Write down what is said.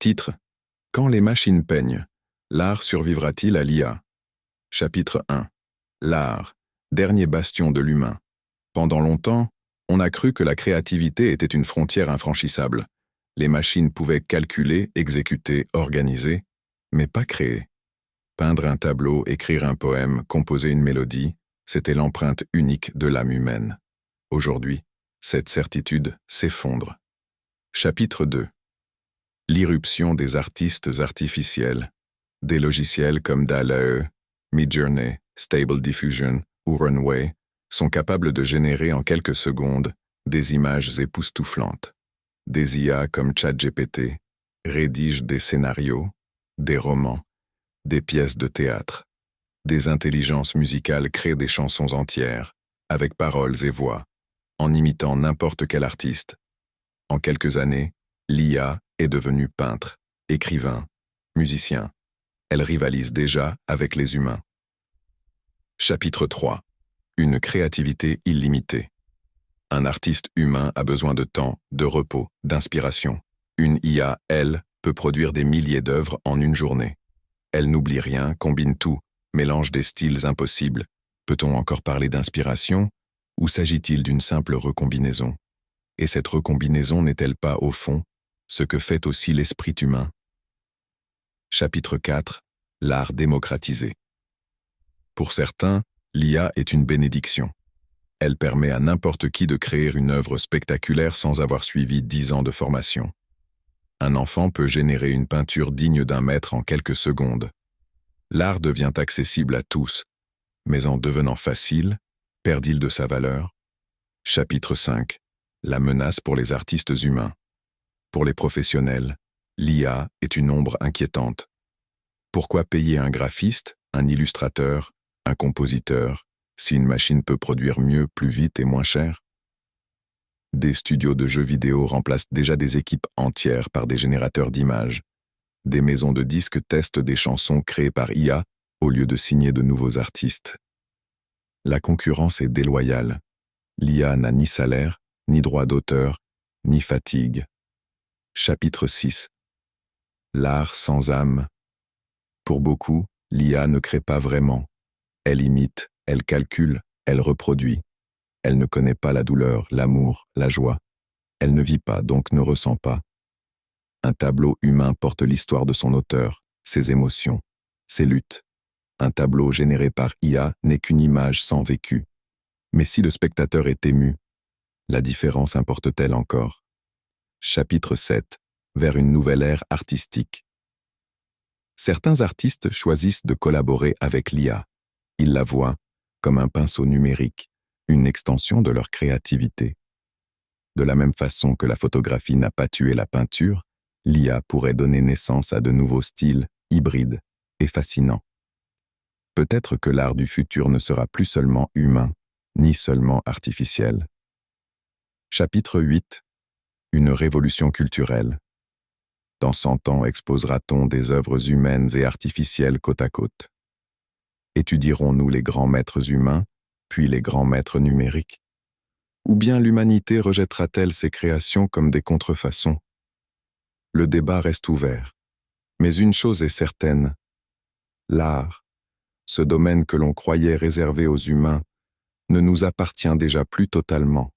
Titre: Quand les machines peignent, l'art survivra-t-il à l'IA? Chapitre 1. L'art, dernier bastion de l'humain. Pendant longtemps, on a cru que la créativité était une frontière infranchissable. Les machines pouvaient calculer, exécuter, organiser, mais pas créer. Peindre un tableau, écrire un poème, composer une mélodie, c'était l'empreinte unique de l'âme humaine. Aujourd'hui, cette certitude s'effondre. Chapitre 2. L'irruption des artistes artificiels. Des logiciels comme DALL-E, Midjourney, Stable Diffusion ou Runway sont capables de générer en quelques secondes des images époustouflantes. Des IA comme ChatGPT rédigent des scénarios, des romans, des pièces de théâtre. Des intelligences musicales créent des chansons entières, avec paroles et voix, en imitant n'importe quel artiste. En quelques années, l'IA est devenue peintre, écrivain, musicien. Elle rivalise déjà avec les humains. Chapitre 3. Une créativité illimitée. Un artiste humain a besoin de temps, de repos, d'inspiration. Une IA, elle, peut produire des milliers d'œuvres en une journée. Elle n'oublie rien, combine tout, mélange des styles impossibles. Peut-on encore parler d'inspiration, ou s'agit-il d'une simple recombinaison? Et cette recombinaison n'est-elle pas, au fond, ce que fait aussi l'esprit humain? Chapitre 4. L'art démocratisé. Pour certains, l'IA est une bénédiction. Elle permet à n'importe qui de créer une œuvre spectaculaire sans avoir suivi 10 ans de formation. Un enfant peut générer une peinture digne d'un maître en quelques secondes. L'art devient accessible à tous, mais en devenant facile, perd-il de sa valeur? Chapitre 5. La menace pour les artistes humains. Pour les professionnels, l'IA est une ombre inquiétante. Pourquoi payer un graphiste, un illustrateur, un compositeur, si une machine peut produire mieux, plus vite et moins cher? Des studios de jeux vidéo remplacent déjà des équipes entières par des générateurs d'images. Des maisons de disques testent des chansons créées par IA au lieu de signer de nouveaux artistes. La concurrence est déloyale. L'IA n'a ni salaire, ni droit d'auteur, ni fatigue. Chapitre 6. L'art sans âme. Pour beaucoup, l'IA ne crée pas vraiment. Elle imite, elle calcule, elle reproduit. Elle ne connaît pas la douleur, l'amour, la joie. Elle ne vit pas, donc ne ressent pas. Un tableau humain porte l'histoire de son auteur, ses émotions, ses luttes. Un tableau généré par IA n'est qu'une image sans vécu. Mais si le spectateur est ému, la différence importe-t-elle encore? Chapitre 7. Vers une nouvelle ère artistique. Certains artistes choisissent de collaborer avec l'IA. Ils la voient comme un pinceau numérique, une extension de leur créativité. De la même façon que la photographie n'a pas tué la peinture, l'IA pourrait donner naissance à de nouveaux styles, hybrides et fascinants. Peut-être que l'art du futur ne sera plus seulement humain, ni seulement artificiel. Chapitre 8. Une révolution culturelle. Dans 100 ans exposera-t-on des œuvres humaines et artificielles côte à côte? Étudierons-nous les grands maîtres humains, puis les grands maîtres numériques? Ou bien l'humanité rejettera-t-elle ces créations comme des contrefaçons? Le débat reste ouvert. Mais une chose est certaine. L'art, ce domaine que l'on croyait réservé aux humains, ne nous appartient déjà plus totalement.